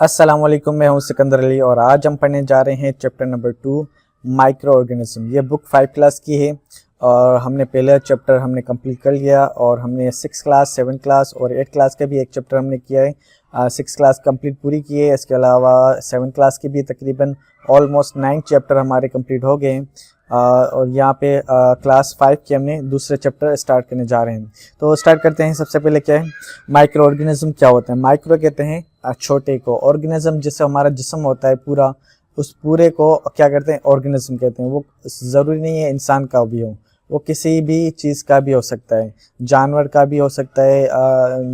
अस्सलाम वालेकुम, मैं हूं सिकंदर अली और आज हम पढ़ने जा रहे हैं चैप्टर नंबर 2 माइक्रो ऑर्गेनिज्म। ये बुक 5 क्लास की है और हमने पहला चैप्टर हमने कंप्लीट कर लिया और हमने 6 क्लास 7 क्लास और 8 क्लास का भी एक चैप्टर हमने किया है। 6 क्लास कंप्लीट पूरी की है। इसके अलावा 7 क्लास की भी तकरीबन ऑलमोस्ट 9 चैप्टर हमारे कंप्लीट हो गए हैं। और यहाँ पे क्लास 5 के हमने दूसरे चैप्टर स्टार्ट करने जा रहे हैं। तो स्टार्ट करते हैं। सबसे पहले क्या है, माइक्रो ऑर्गेनिज्म क्या होता है। माइक्रो कहते हैं छोटे को, ऑर्गेनिज्म जिससे हमारा जिस्म होता है पूरा, उस पूरे को क्या करते हैं, ऑर्गेनिज्म कहते हैं। वो ज़रूरी नहीं है इंसान का भी हो, वो किसी भी चीज़ का भी हो सकता है, जानवर का भी हो सकता है,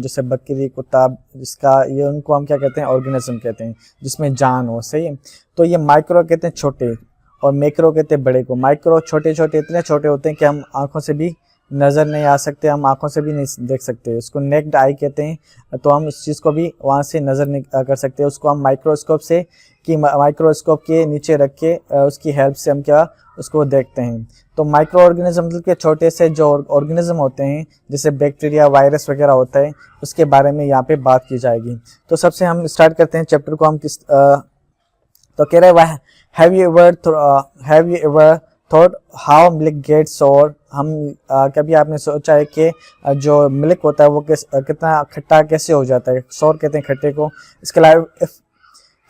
जैसे बकरी कुत्ता, जिसका ये उनको हम क्या कहते हैं, ऑर्गेनिज्म कहते हैं, जिसमें जान हो। सही है। तो ये माइक्रो कहते हैं छोटे और मैक्रो कहते हैं बड़े को। माइक्रो छोटे छोटे इतने छोटे होते हैं कि हम आंखों से भी नज़र नहीं आ सकते, हम आंखों से भी नहीं देख सकते। उसको नेक्ड आई कहते हैं। तो हम इस चीज़ को भी वहाँ से नज़र नहीं कर सकते। उसको हम माइक्रोस्कोप से माइक्रोस्कोप के नीचे रख के उसकी हेल्प से हम क्या उसको देखते हैं। तो माइक्रो ऑर्गेनिज्म मतलब के छोटे से जो ऑर्गेनिज्म होते हैं, जैसे बैक्टीरिया वायरस वगैरह होता है, उसके बारे में यहाँ पे बात की जाएगी। तो सबसे हम स्टार्ट करते हैं चैप्टर को। हम तो कह रहे हैं, have you ever thought how milk gets sour. हम कभी आपने सोचा है कि जो मिल्क होता है वो कितना खट्टा कैसे हो जाता है। सोर कहते हैं खट्टे को। इसके अलावा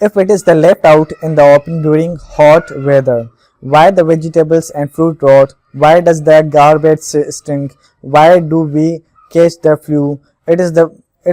if it is the left out in the open during hot weather, why the vegetables and fruit rot, why does the garbage stink, why do we catch the flu, it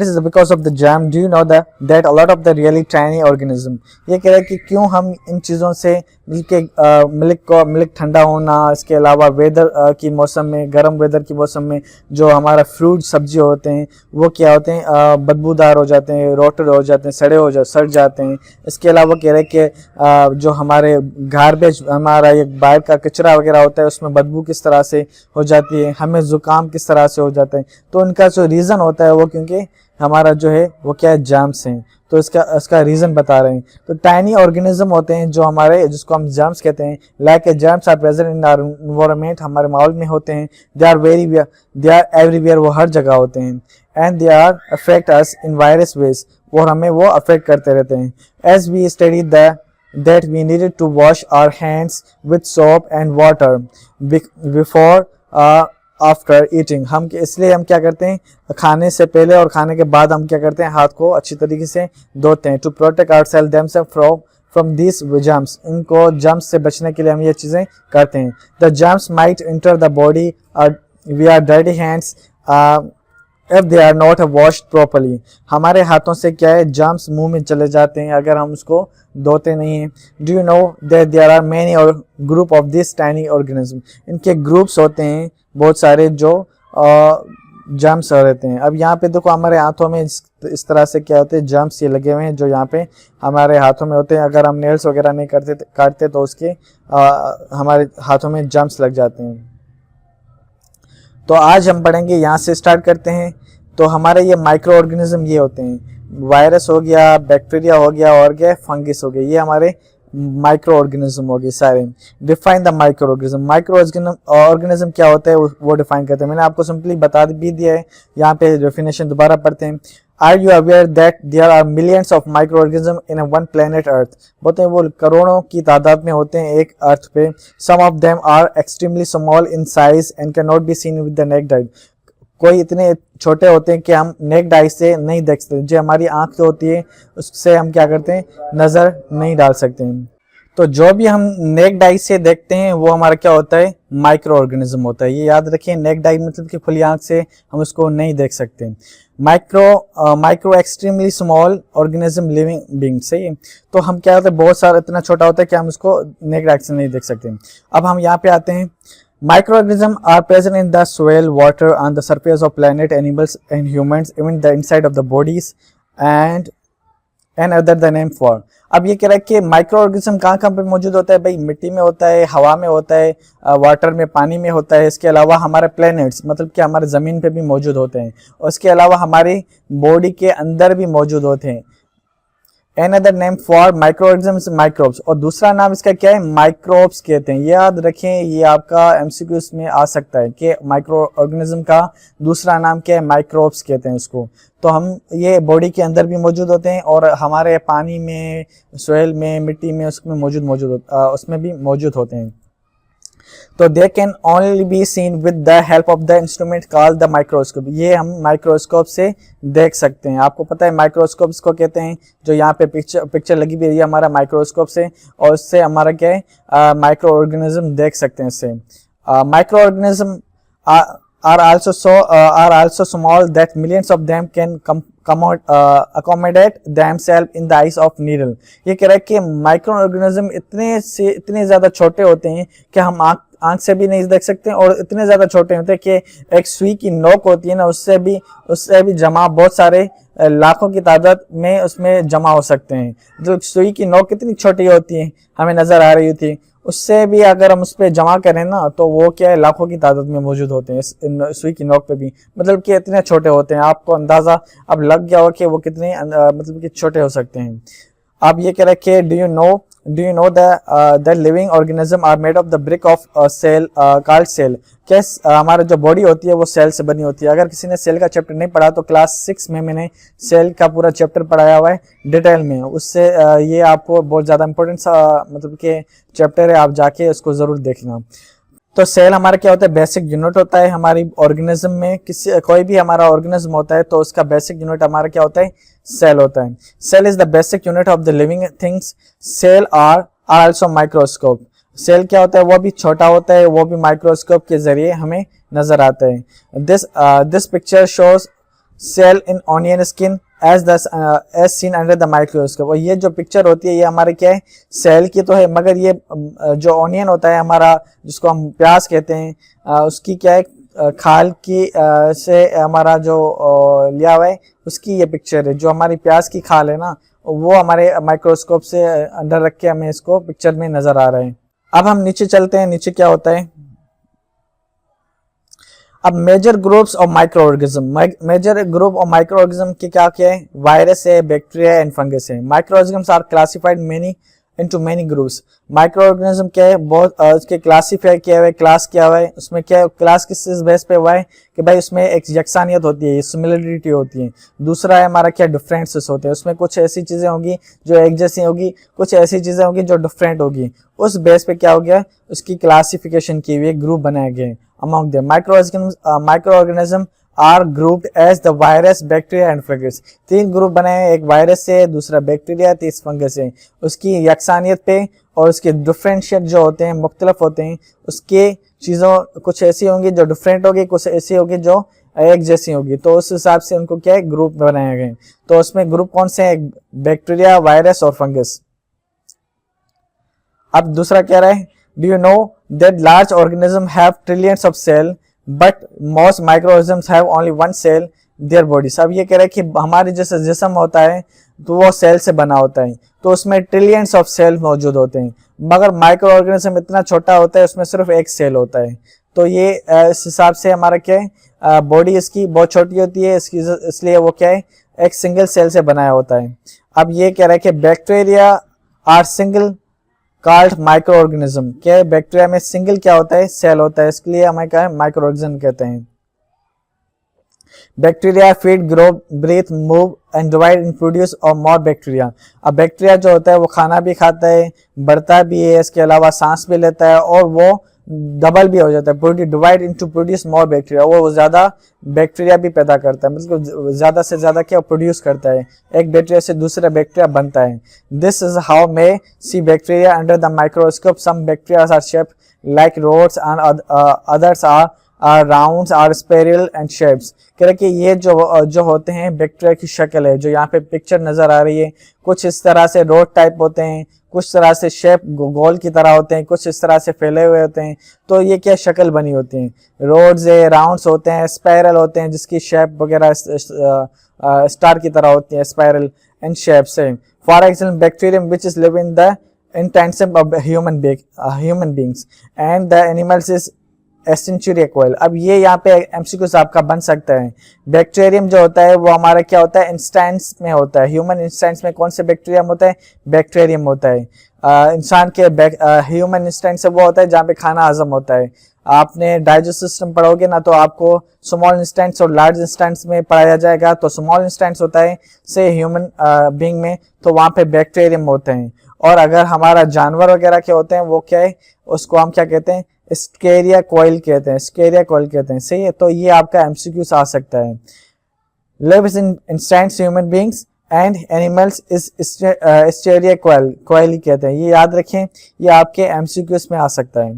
is because of the jam, do you know that a lot of the really tiny organism। ये कह रहा है कि क्यों हम इन चीज़ों से milk ठंडा होना, इसके अलावा वेदर की मौसम में, गर्म वेदर की मौसम में जो हमारा फ्रूट सब्जी होते हैं वो क्या होते हैं, बदबूदार हो जाते हैं, रोटेड हो जाते हैं, सड़ जाते हैं। इसके अलावा कह रहे हैं कि जो हमारे गार्बेज, हमारा ये बाहर का कचरा वगैरह होता है, उसमें बदबू किस तरह से हो जाती है, हमें ज़ुकाम किस तरह से हो जाता है। तो उनका जो रीज़न होता है वो क्योंकि हमारा जो है वो क्या है, जर्म्स हैं। तो इसका रीज़न बता रहे हैं। तो टाइनी ऑर्गेनिज्म होते हैं जो हमारे, जिसको हम जर्म्स कहते हैं। Like germs are present in our environment, हमारे माहौल में होते हैं। दे आर एवरीवेयर, वो हर जगह होते हैं। And they are affect us in various ways, और हमें वो अफेक्ट करते रहते हैं। As we study that we needed to wash our hands with soap and water before after eating. इसलिए हम क्या करते हैं, खाने से पहले और खाने के बाद हम क्या करते हैं, हाथ को अच्छी तरीके से धोते हैं। To protect ourself themself from this germs, इनको जर्म्स से बचने के लिए हम ये चीज़ें करते हैं। The germs might enter the body, we are dirty hands if they are not washed properly. हमारे हाथों से क्या है, जर्म्स मुंह में चले जाते हैं अगर हम उसको धोते नहीं हैं। Do you know that there are many or group of this tiny organism, इनके ग्रुप्स होते हैं बहुत सारे जो जर्म्स रहते हैं। अब यहाँ पे देखो हमारे हाथों में इस तरह से क्या होते हैं, जर्म्स ये लगे हुए हैं जो यहाँ पे हमारे हाथों में होते हैं। अगर हम नेल्स वगैरह नहीं काटते तो उसके हमारे हाथों में जर्म्स लग जाते हैं। तो आज हम पढ़ेंगे, यहाँ से स्टार्ट करते हैं। तो हमारे ये माइक्रो ऑर्गेनिज्म ये होते हैं, वायरस हो गया, बैक्टीरिया हो गया और क्या फंगिस हो गया, ये हमारे माइक्रो ऑर्गेनिज्म हो गए सारे। Define the micro organism. Micro organism क्या होता है वो डिफाइन करते हैं। मैंने आपको सिंपली बता भी दिया है, यहाँ पे डेफिनेशन दोबारा पढ़ते हैं। Are you aware that there are millions of micro organism in one planet Earth. बोलते हैं वो करोड़ों की तादाद में होते हैं एक अर्थ पे। Some of them are extremely small in size and can not be seen with the naked eye. कोई इतने छोटे होते हैं कि हम नेक्ड आई से नहीं देख सकते, जो हमारी आंख जो होती है उससे हम क्या करते हैं, नज़र नहीं डाल सकते हैं। तो जो भी हम नेक्ड आई से देखते हैं वो हमारा क्या होता है, माइक्रो ऑर्गेनिज्म होता है। ये याद रखिए, नेक्ड आई मतलब कि खुली आंख से हम उसको नहीं देख सकते। Micro extremely small organism living being. सही है। तो हम क्या होता है, बहुत सारा इतना छोटा होता है कि हम उसको नेक्ड आई से नहीं देख सकते। अब हम यहाँ पे आते हैं। Microorganisms are present in the soil, water, on the surface of planet, animals and humans, even the inside of the bodies and other the name for। अब ये कह रहा है कि माइक्रो ऑर्गेनिज्म कहाँ कहाँ पे मौजूद होता है भाई, मिट्टी में होता है, हवा में होता है, वाटर में, पानी में होता है। इसके अलावा हमारे प्लैनेट्स मतलब कि हमारे ज़मीन पे भी मौजूद होते हैं, और इसके अलावा हमारी बॉडी के अंदर भी मौजूद होते हैं। Another name for microorganisms microbes, और दूसरा नाम इसका क्या है, माइक्रोब्स कहते हैं। ये याद रखें, ये आपका एमसीक्यूज में आ सकता है कि माइक्रो ऑर्गेनिज्म का दूसरा नाम क्या है, माइक्रोब्स कहते हैं उसको। तो हम ये बॉडी के अंदर भी मौजूद होते हैं और हमारे पानी में, सोइल में, मिट्टी में, उसमें भी मौजूद होते हैं। तो they can only B seen with the help of the instrument called the microscope. ये हम माइक्रोस्कोप से देख सकते हैं। आपको पता है माइक्रोस्कोप को कहते हैं, जो यहाँ पे पिक्चर लगी हुई है हमारा माइक्रोस्कोप से, और उससे हमारा क्या है, माइक्रो ऑर्गेनिज्म देख सकते हैं इससे। Micro organism are also small that millions of them can accommodate themselves in the eyes of needle। ये कह रहा है कि माइक्रो ऑर्गेनिज्म इतने ज्यादा छोटे होते हैं कि हम आंख से भी नहीं देख सकते, और इतने ज्यादा छोटे होते हैं कि एक सुई की नोक होती है ना, उससे भी जमा बहुत सारे लाखों की तादाद में उसमें जमा हो सकते हैं। जो सुई की नोक कितनी छोटी होती है, हमें नजर आ रही थी, उससे भी अगर हम उस पर जमा करें ना, तो वो क्या है, लाखों की तादाद में मौजूद होते हैं सुई की नोक पे भी। मतलब कि इतने छोटे होते हैं, आपको अंदाजा अब लग गया हो कि वो कितने मतलब कि छोटे हो सकते हैं। अब ये कह रहे कि do you know the living organism are made of the brick of cell called cell. हमारा जो बॉडी होती है वो सेल से बनी होती है। अगर किसी ने सेल का चैप्टर नहीं पढ़ा तो क्लास 6 में मैंने सेल का पूरा चैप्टर पढ़ाया हुआ है डिटेल में। उससे ये आपको बहुत ज़्यादा इंपॉर्टेंट मतलब कि चैप्टर है, आप जाके उसको ज़रूर देखना। तो सेल हमारा क्या होता है, बेसिक यूनिट होता है हमारी ऑर्गेनिज्म में। कोई भी हमारा ऑर्गेनिज्म होता है तो उसका बेसिक यूनिट हमारा क्या होता है, सेल होता है। Cell is the basic unit of the living things. Cell are also microscope. Cell क्या होता है, वो भी छोटा होता है, वो भी माइक्रोस्कोप के जरिए हमें नजर आता है। This picture shows cell in onion skin as seen under the microscope. और ये जो पिक्चर होती है ये हमारे क्या है, सेल की तो है, मगर ये जो ऑनियन होता है हमारा, जिसको हम प्याज कहते हैं, उसकी क्या है, खाल की से हमारा जो लिया हुआ है उसकी ये पिक्चर है। जो हमारी प्याज की खाल है ना, वो हमारे माइक्रोस्कोप से अंदर रख के हमें इसको पिक्चर में नजर आ रहे हैं। अब हम नीचे चलते हैं, नीचे क्या होता है। अब major groups of micro organism. Major group of micro organism के क्या क्या है, वायरस है, बैक्टीरिया एंड फंगस है। Micro organisms are classified into many groups। माइक्रो ऑर्गेनिज्म क्या है, बहुत उसके क्लासीफाई किया हुआ है, क्लास किया हुआ है। उसमें क्या है, क्लास किस बेस पे हुआ है कि भाई उसमें एक यकसानियत होती है, सिमिलरिटी होती है। दूसरा है हमारा क्या, डिफरेंसेस होते हैं। उसमें कुछ ऐसी चीजें होगी जो एक जैसी होगी, कुछ ऐसी चीजें होगी जो डिफरेंट होगी। उस बेस पे क्या हो गया, उसकी क्लासिफिकेशन की हुई, ग्रुप बनाए गए। Among the micro organism are grouped as the virus, bacteria and fungus. 3 group बनाए हैं, एक वायरस से, दूसरा बैक्टीरिया, तीसरा फंगस है। उसकी यकसानियत पे और उसके डिफरेंशिएट जो होते हैं, मुख्तलिफ होते हैं। उसके चीज़ों कुछ ऐसी होंगी जो डिफरेंट होगी, कुछ ऐसी होगी जो एक जैसी होगी। तो उस हिसाब से उनको क्या है, ग्रुप बनाए गए। तो उसमें ग्रुप कौन से हैं, बैक्टीरिया, वायरस और फंगस। अब दूसरा कह रहा है, do you know that large organism have trillions of cell but most microorganisms have only 1 cell their bodies. अब ये कह रहा है कि हमारे जैसे जिस्म होता है तो वो सेल से बना होता है, तो उसमें ट्रिलियंस ऑफ सेल मौजूद होते हैं, मगर माइक्रो ऑर्गेनिज्म इतना छोटा होता है, उसमें सिर्फ 1 सेल होता है। तो ये इस हिसाब से हमारा क्या है, बॉडी इसकी बहुत छोटी होती है, इसलिए वो क्या है, एक सिंगल सेल से बनाया होता है। अब ये कह रहा है कि bacteria are single called micro organism. क्या बैक्टीरिया में सिंगल क्या होता है, सेल होता है, इसके लिए हमें क्या है, माइक्रो ऑर्गेनिज्म कहते हैं। Bacteria feed, grow, breathe, move and divide and produce और मोर बैक्टीरिया। अब बैक्टीरिया जो होता है वो खाना भी खाता है, बढ़ता भी है, इसके अलावा सांस भी लेता है, और वो डबल भी हो जाता है, divide into produce more bacteria. वो ज्यादा बैक्टीरिया भी पैदा करता है, मतलब ज्यादा से ज्यादा क्या प्रोड्यूस करता है, एक बैक्टीरिया से दूसरा बैक्टीरिया बनता है। This is how may see bacteria under the microscope. Some bacteria are shaped like rods and others are rounds are spiral and shapes. कह रहे कि ये जो होते हैं बैक्टीरिया की शक्ल है, जो यहाँ पे पिक्चर नजर आ रही है, कुछ इस तरह से रोड टाइप होते हैं, कुछ तरह से शेप गोल की तरह होते हैं, कुछ इस तरह से फैले हुए होते हैं। तो ये क्या शक्ल बनी होती है, रोड्स है, राउंड्स होते हैं, स्पाइरल होते हैं जिसकी शेप वगैरह स्टार की तरह होती है, स्पाइरल एंड शेप्स है। For example bacterium which is live in the intestine of human beings and the animals is एसेंचुरिया कोयल। अब ये यहाँ पे एमसीक्यूज आपका बन सकता है। बैक्टीरियम जो होता है वो हमारा क्या होता है, इंस्टेंस में होता है। ह्यूमन इंस्टेंस में कौन से बैक्टीरियम होता है, बैक्टीरियम होता है। इंसान के ह्यूमन इंस्टेंस से वो होता है जहाँ पे खाना हजम होता है। आपने डाइजेस्ट सिस्टम पढ़ोगे ना तो आपको स्मॉल इंस्टेंस और लार्ज इंस्टेंस में पढ़ाया जाएगा। तो स्मॉल इंस्टेंस होता है से ह्यूमन बीइंग में, तो वहाँ पे बैक्टीरियम होते हैं। और अगर हमारा जानवर वगैरह के होते हैं वो क्या है, उसको हम क्या कहते हैं, स्केरिया कोयल कहते हैं, स्केरिया कोयल कहते हैं। सही है, तो ये आपका एमसीक्यूज आ सकता है। Lives in intestines human beings and animals is Escherichia coli, coli ही कहते हैं। ये याद रखें, ये आपके एमसीक्यूज में आ सकता है।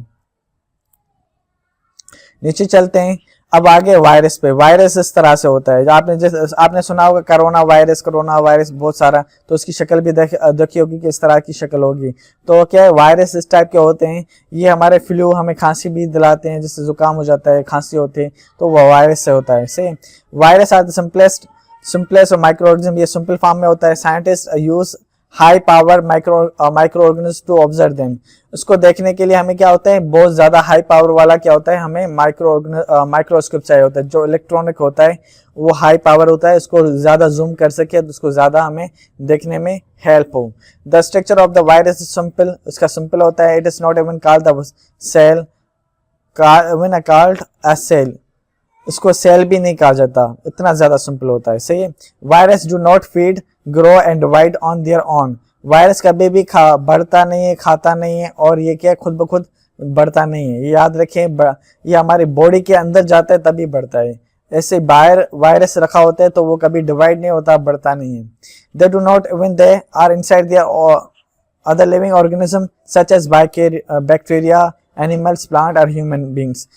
नीचे चलते हैं अब आगे वायरस पे। वायरस इस तरह से होता है, आपने सुना होगा कोरोना वायरस बहुत सारा, तो उसकी शक्ल भी देखी होगी कि इस तरह की शक्ल होगी। तो क्या है, वायरस इस टाइप के होते हैं। ये हमारे फ्लू, हमें खांसी भी दिलाते हैं, जिससे जुकाम हो जाता है, खांसी होती है, तो वह वायरस से होता है। सही, वायरस आर द सिंपलेस्ट और माइक्रो ऑर्गेनिज्म, ये सिंपल फॉर्म में होता है। Scientist use high power micro organism to observe them. उसको देखने के लिए हमें क्या होता है, बहुत ज्यादा हाई पावर वाला क्या होता है, हमें माइक्रोस्कोप चाहिए होता है। जो इलेक्ट्रॉनिक होता है वो हाई पावर होता है, उसको ज्यादा जूम कर सके, तो उसको ज्यादा हमें देखने में हेल्प हो। The structure of the virus is simple, इसका सिंपल होता है। It is not even called the cell, called a cell, इसको सेल भी नहीं कहा जाता, इतना ज्यादा सिंपल होता है। सही है। Virus do not feed, grow and divide on their own. Virus कभी भी बढ़ता नहीं है, खाता नहीं है, और ये क्या खुद ब खुद बढ़ता नहीं है। ये याद रखें, ये हमारी बॉडी के अंदर जाता है तभी बढ़ता है। ऐसे बाहर वायरस रखा होता है तो वो कभी डिवाइड नहीं होता, बढ़ता नहीं है। They do not even they are inside their other living organism such as bacteria, animals, plant और ह्यूमन बींग्स।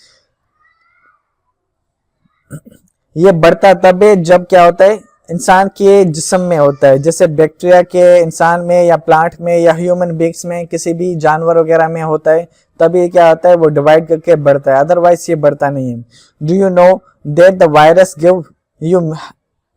ये बढ़ता तब है जब क्या होता है, इंसान के जिस्म में होता है। जैसे बैक्टीरिया के इंसान में या प्लांट में या ह्यूमन बींग्स में, किसी भी जानवर वगैरह में होता है, तभी क्या होता है, वो डिवाइड करके बढ़ता है, अदरवाइज ये बढ़ता नहीं है। Do you know that the virus give you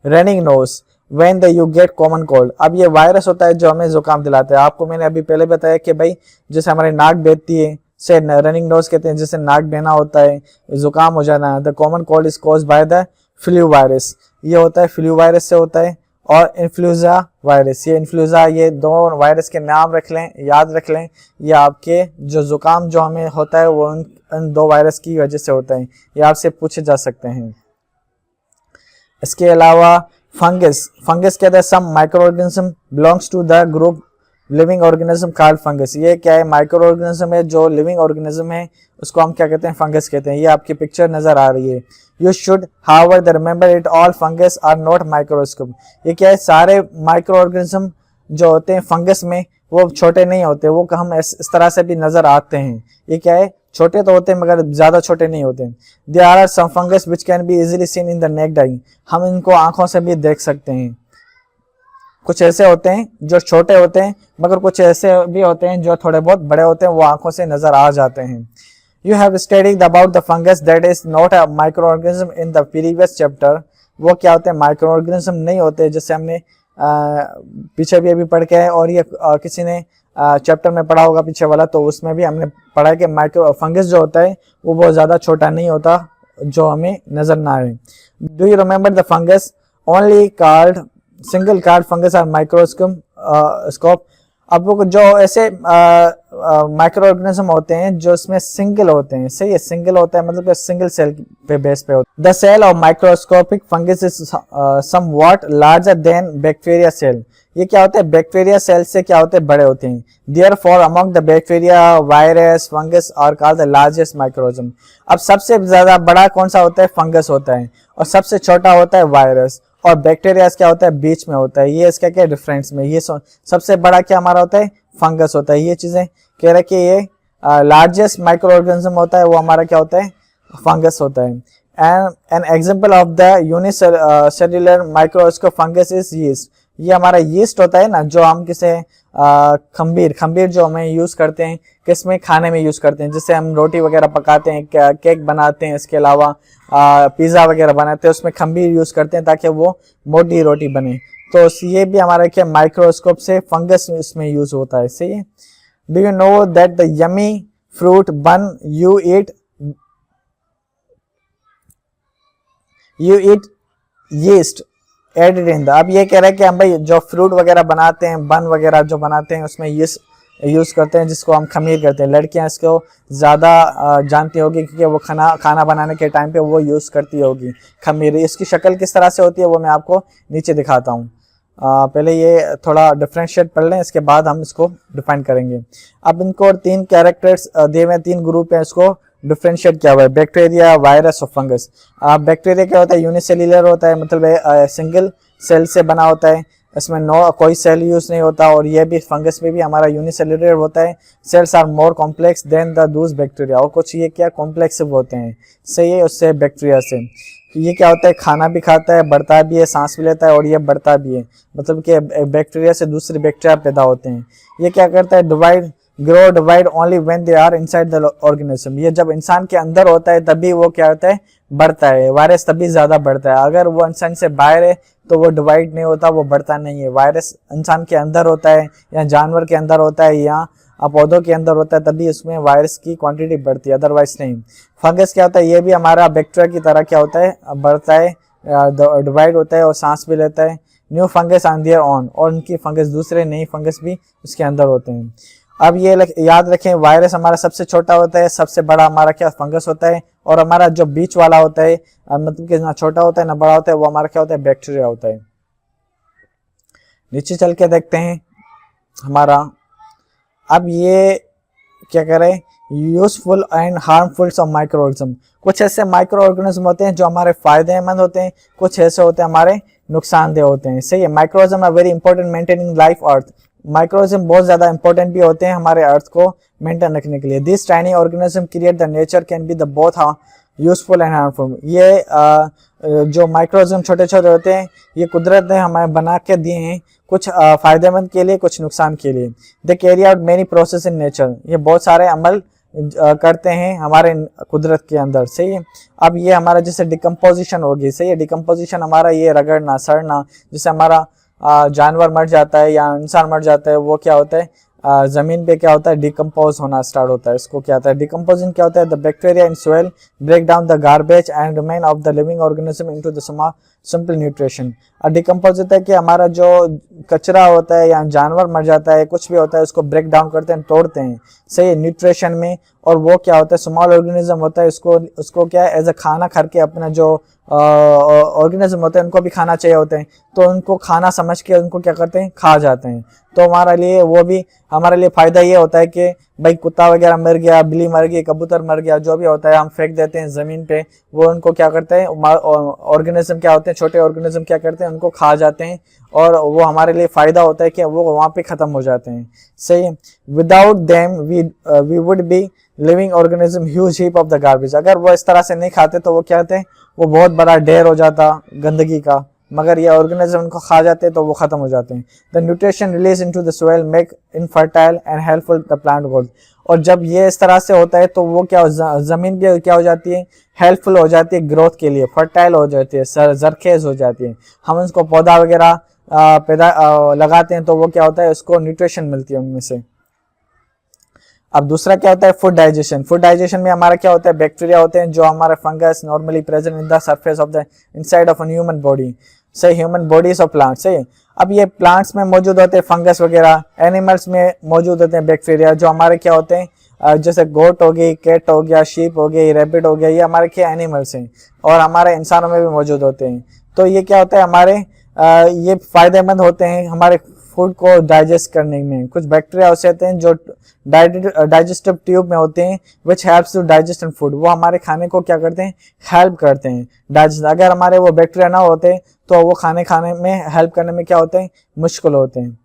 running nose when you get common cold. अब ये वायरस होता है जो हमें जुकाम दिलाता है। आपको मैंने अभी पहले बताया कि भाई जैसे हमारी नाक बहती है से रनिंग नोज कहते हैं, जैसे नाक बहना होता है, जुकाम हो जाना। The common cold is caused by the flu virus, ये होता है फ्लू वायरस से होता है। और इन्फ्लुएंजा वायरस, ये इन्फ्लुएंजा, ये दो वायरस के नाम रख लें, याद रख लें। ये आपके जो जुकाम जो हमें होता है वो इन दो वायरस की वजह से होता है, ये आपसे पूछे जा सकते हैं। इसके अलावा फंगस कहते हैं some micro organism belongs to the group living organism called fungus. ये क्या है, माइक्रो ऑर्गेनिज्म है, जो लिविंग ऑर्गेनिज्म है उसको हम क्या कहते हैं, फंगस कहते हैं। ये आपकी पिक्चर नजर आ रही है। You should however remember it all fungus are not microscope. ये क्या है, सारे माइक्रो ऑर्गेनिज्म जो होते हैं फंगस में वो छोटे नहीं होते, वो हम इस तरह से भी नजर आते हैं। ये क्या है, छोटे तो होते हैं मगर ज्यादा छोटे नहीं होते। There are some fungus which can be easily seen in the naked eye. हम इनको आंखों से भी देख सकते हैं। कुछ ऐसे होते हैं जो छोटे होते हैं, मगर कुछ ऐसे भी होते हैं जो थोड़े बहुत बड़े होते हैं, वो आंखों से नजर आ जाते हैं। You have studied about the fungus that is not a microorganism in the previous chapter। वो क्या होते हैं, माइक्रो ऑर्गेनिज्म नहीं होते, जैसे हमने पीछे भी अभी पढ़ के आए, और ये किसी ने चैप्टर में पढ़ा होगा पीछे वाला, तो उसमें भी हमने पढ़ा कि माइक्रो फंगस जो होता है वो बहुत ज्यादा छोटा नहीं होता, जो हमें नजर ना आए। Do you remember the fungus only called single card fungus are microscope. अब वो जो ऐसे माइक्रो ऑर्गेनिज्म होते हैं जो इसमें सिंगल होते हैं। सही है, सिंगल होता है मतलब सिंगल सेल पे बेस पे होता है। The cell of microscopic fungus is somewhat larger than bacteria cell. ये क्या होता है, बैक्टीरिया सेल से क्या होते हैं, बड़े होते हैं। Therefore among the bacteria, virus, fungus are called the largest microorganism. अब सबसे ज्यादा बड़ा कौन सा होता है, फंगस होता है, और सबसे छोटा होता है वायरस, और बैक्टीरिया क्या होता है, बीच में होता है। ये इसका क्या डिफरेंस में, ये सबसे बड़ा क्या हमारा होता है, फंगस होता है। ये चीजें कह रहे कि ये लार्जेस्ट माइक्रो ऑर्गेनिज्म होता है, वो हमारा क्या होता है, फंगस होता है। An example of the unicellular microscope fungus is yeast. ये हमारा यीस्ट होता है ना, जो हम किसे खमीर जो हमें यूज करते हैं, किसमें, खाने में यूज करते हैं, जिससे हम रोटी वगैरह पकाते हैं, केक बनाते हैं, इसके अलावा पिज्जा वगैरह बनाते हैं, उसमें खमीर यूज करते हैं ताकि वो मोटी रोटी बने। तो ये भी हमारा क्या, माइक्रोस्कोप से फंगस इसमें यूज होता है। सही है। Do you know that the yummy fruit bun you eat you eat yeast added in the, अब ये कह रहा है कि हम भाई जो फ्रूट वगैरह बनाते हैं, बन वगैरह जो बनाते हैं उसमें यीस्ट यूज़ करते हैं, जिसको हम खमीर करते हैं। लड़कियां इसको ज़्यादा जानती होगी क्योंकि वो खाना बनाने के टाइम पे वो यूज़ करती होगी खमीर। इसकी शक्ल किस तरह से होती है वो मैं आपको नीचे दिखाता हूँ। पहले ये थोड़ा डिफ्रेंशिएट पढ़ लें, इसके बाद हम इसको डिफाइन करेंगे। अब इनको 3 कैरेक्टर्स दिए हुए, 3 ग्रुप हैं, इसको डिफ्रेंशिएट किया हुआ है, बैक्टीरिया, वायरस और फंगस। बैक्टीरिया क्या होता है, यूनिसेल्युलर होता है, मतलब सिंगल सेल से बना होता है, इसमें कोई सेल यूज नहीं होता। और ये भी फंगस में भी हमारा यूनिसेल्युलर होता है। Cells are more complex than the those bacteria, और कुछ ये क्या कॉम्प्लेक्स होते हैं, सही है, उससे बैक्टीरिया से। ये क्या होता है, खाना भी खाता है, बढ़ता भी है, सांस भी लेता है और ये बढ़ता भी है, मतलब कि बैक्टीरिया से दूसरे बैक्टीरिया पैदा होते हैं। ये क्या करता है, divide only when they are inside the organism. ये जब इंसान के अंदर होता है तभी वो क्या होता है, बढ़ता है। वायरस तभी ज्यादा बढ़ता है, अगर वो इंसान से बाहर है तो वो डिवाइड नहीं होता, वो बढ़ता नहीं है। वायरस इंसान के अंदर होता है या जानवर के अंदर होता है या पौधों के अंदर होता है, तभी उसमें वायरस की क्वांटिटी बढ़ती है, अदरवाइज नहीं। फंगस क्या होता है, ये भी हमारा बैक्टीरिया की तरह क्या होता है, बढ़ता है, डिवाइड होता है और सांस भी लेता है। New fungus on their own, और उनकी फंगस, दूसरे नई फंगस भी उसके अंदर होते हैं। अब ये याद रखें, वायरस हमारा सबसे छोटा होता है, सबसे बड़ा हमारा क्या फंगस होता है, और हमारा जो बीच वाला होता है, मतलब कि ना छोटा होता है ना बड़ा होता है, वो हमारा क्या होता है, बैक्टीरिया होता है। नीचे चल के देखते हैं हमारा, अब ये क्या करे, useful and harmful of micro organism. कुछ ऐसे माइक्रो ऑर्गेनिज्म होते हैं जो हमारे फायदेमंद होते हैं, कुछ ऐसे होते हैं हमारे नुकसानदेह होते हैं, सही है। Micro organism are very important maintaining life earth. Micro organism बहुत ज्यादा इंपॉर्टेंट भी होते हैं हमारे अर्थ को मेंटेन रखने के लिए। This tiny organism create the nature can be the both useful and harmful. ये जो माइक्रो ऑर्गेनिज्म छोटे छोटे होते हैं, ये कुदरत ने हमें बना के दिए हैं, कुछ फायदेमंद के लिए, कुछ नुकसान के लिए। They carry out many process in nature, ये बहुत सारे अमल करते हैं हमारे कुदरत के अंदर, सही है। अब ये हमारा जैसे डिकम्पोजिशन होगी, सही है, डिकम्पोजिशन हमारा ये रगड़ना, सड़ना, जैसे हमारा जानवर मर जाता है या इंसान मर जाता है, वो क्या होता है, जमीन पे क्या होता है, डिकम्पोज होना स्टार्ट होता है। इसको क्या होता है, डिकम्पोजिंग क्या होता है, the bacteria in soil break down the garbage and remain of the living organism into the simple nutrition. और डिकम्पोज होता है कि हमारा जो कचरा होता है या जानवर मर जाता है, कुछ भी होता है, उसको ब्रेक डाउन करते हैं, तोड़ते हैं, सही है, न्यूट्रिशन में। और वो क्या होता है, स्मॉल ऑर्गेनिज्म होता है, उसको क्या है, एज अ खाना करके अपना जो ऑर्गेनिज्म होते हैं उनको भी खाना चाहिए होते हैं, तो उनको खाना समझ के उनको क्या करते हैं, खा जाते हैं। तो हमारे लिए वो भी हमारे लिए फायदा ये होता है कि भाई कुत्ता वगैरह मर गया, बिल्ली मर गई, कबूतर मर गया, जो भी होता है हम फेंक देते हैं जमीन पे, वो उनको क्या करते हैं, ऑर्गेनिज्म क्या होते हैं, छोटे ऑर्गेनिज्म क्या करते हैं, उनको खा जाते हैं, और वो हमारे लिए फायदा होता है कि वो वहां पे खत्म हो जाते हैं, सही है। Without them we would be living organism huge heap of the garbage. अगर वो इस तरह से नहीं खाते तो वो क्या होते हैं, वो बहुत बड़ा ढेर हो जाता गंदगी का, मगर ये ऑर्गेनिज्म उनको खा जाते हैं तो वो खत्म हो जाते हैं। The nutrition release into the soil make infertile and helpful the plant growth. और जब ये इस तरह से होता है तो वो क्या जमीन भी क्या हो जाती है, हेल्पफुल हो जाती है ग्रोथ के लिए, फर्टाइल हो जाती है, जरखेज हो जाती है। हम उसको पौधा वगैरह लगाते हैं तो वो क्या होता है, उसको न्यूट्रिशन मिलती है उनमें से। अब दूसरा क्या होता है, फूड डाइजेशन। फूड डाइजेशन में हमारा क्या होता है, बैक्टीरिया होते हैं जो हमारे fungus normally present in the surface of the inside of an human body, सही, ह्यूमन बॉडीज ऑफ प्लांट्स, सही। अब ये प्लांट्स में मौजूद होते हैं फंगस वगैरह, एनिमल्स में मौजूद होते हैं बैक्टीरिया जो हमारे क्या होते हैं, जैसे गोट हो गई, कैट हो गया, शीप हो गई, रैबिट हो गया, ये हमारे क्या एनिमल्स हैं, और हमारे इंसानों में भी मौजूद होते हैं। तो ये क्या होता है, हमारे ये फायदेमंद होते हैं हमारे फूड को डाइजेस्ट करने में। कुछ बैक्टीरिया ऐसे होते हैं जो डाइजेस्टिव ट्यूब में होते हैं, which helps to digest food, वो हमारे खाने को क्या करते हैं, हेल्प करते हैं डाइजेस्ट। अगर हमारे वो बैक्टीरिया ना होते तो वो खाने में हेल्प करने में क्या होते हैं, मुश्किल होते हैं।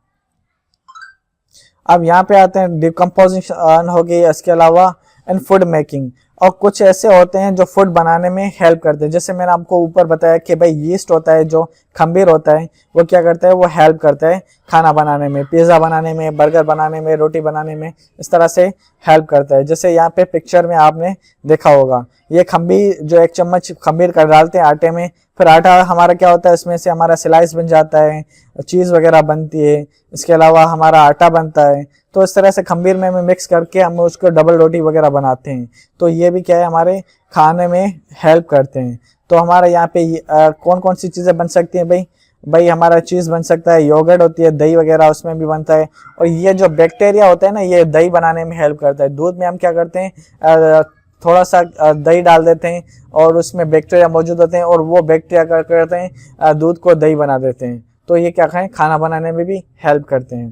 अब यहाँ पे आते हैं डिकम्पोजिशन हो गई, इसके अलावा एंड फूड मेकिंग। और कुछ ऐसे होते हैं जो फूड बनाने में हेल्प करते हैं, जैसे मैंने आपको ऊपर बताया कि भाई यीस्ट होता है, जो खमीर होता है, वो क्या करता है, वो हेल्प करता है खाना बनाने में, पिज़्ज़ा बनाने में, बर्गर बनाने में, रोटी बनाने में, इस तरह से हेल्प करता है। जैसे यहाँ पे पिक्चर में आपने देखा होगा, ये खमीर जो 1 चम्मच खमीर कर डालते हैं आटे में, फिर आटा हमारा क्या होता है, इसमें से हमारा स्लाइस बन जाता है, चीज़ वगैरह बनती है, इसके अलावा हमारा आटा बनता है। तो इस तरह से खमीर में मिक्स करके हम उसको डबल रोटी वगैरह बनाते हैं। तो ये भी क्या है, हमारे खाने में हेल्प करते हैं। तो हमारा यहाँ पे कौन कौन सी चीज़ें बन सकती हैं भाई हमारा चीज़ बन सकता है, योगर्ट होती है, दही वगैरह उसमें भी बनता है। और ये जो बैक्टीरिया होता है ना, ये दही बनाने में हेल्प करता है। दूध में हम क्या करते हैं, थोड़ा सा दही डाल देते हैं और उसमें बैक्टीरिया मौजूद होते हैं और वो बैक्टीरिया क्या करते हैं, दूध को दही बना देते हैं। तो ये क्या कहें, खाना बनाने में भी हेल्प करते हैं।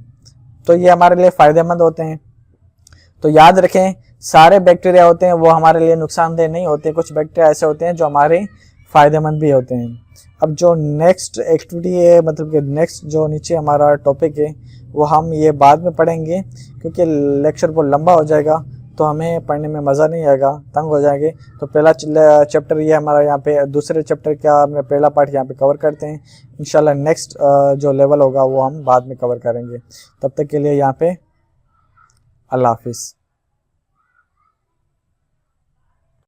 तो ये हमारे लिए फ़ायदेमंद होते हैं। तो याद रखें, सारे बैक्टीरिया होते हैं वो हमारे लिए नुकसानदेह नहीं होते। कुछ बैक्टीरिया ऐसे होते हैं जो हमारे फ़ायदेमंद भी होते हैं। अब जो नेक्स्ट एक्टिविटी है, मतलब कि नेक्स्ट जो नीचे हमारा टॉपिक है, वो हम ये बाद में पढ़ेंगे, क्योंकि लेक्चर बहुत लंबा हो जाएगा तो हमें पढ़ने में मज़ा नहीं आएगा, तंग हो जाएंगे। तो पहला चैप्टर ये हमारा यहाँ पे, दूसरे चैप्टर का हमने पहला पार्ट यहाँ पे कवर करते हैं। इंशाल्लाह नेक्स्ट जो लेवल होगा वो हम बाद में कवर करेंगे। तब तक के लिए यहाँ पे अल्लाह हाफिज़।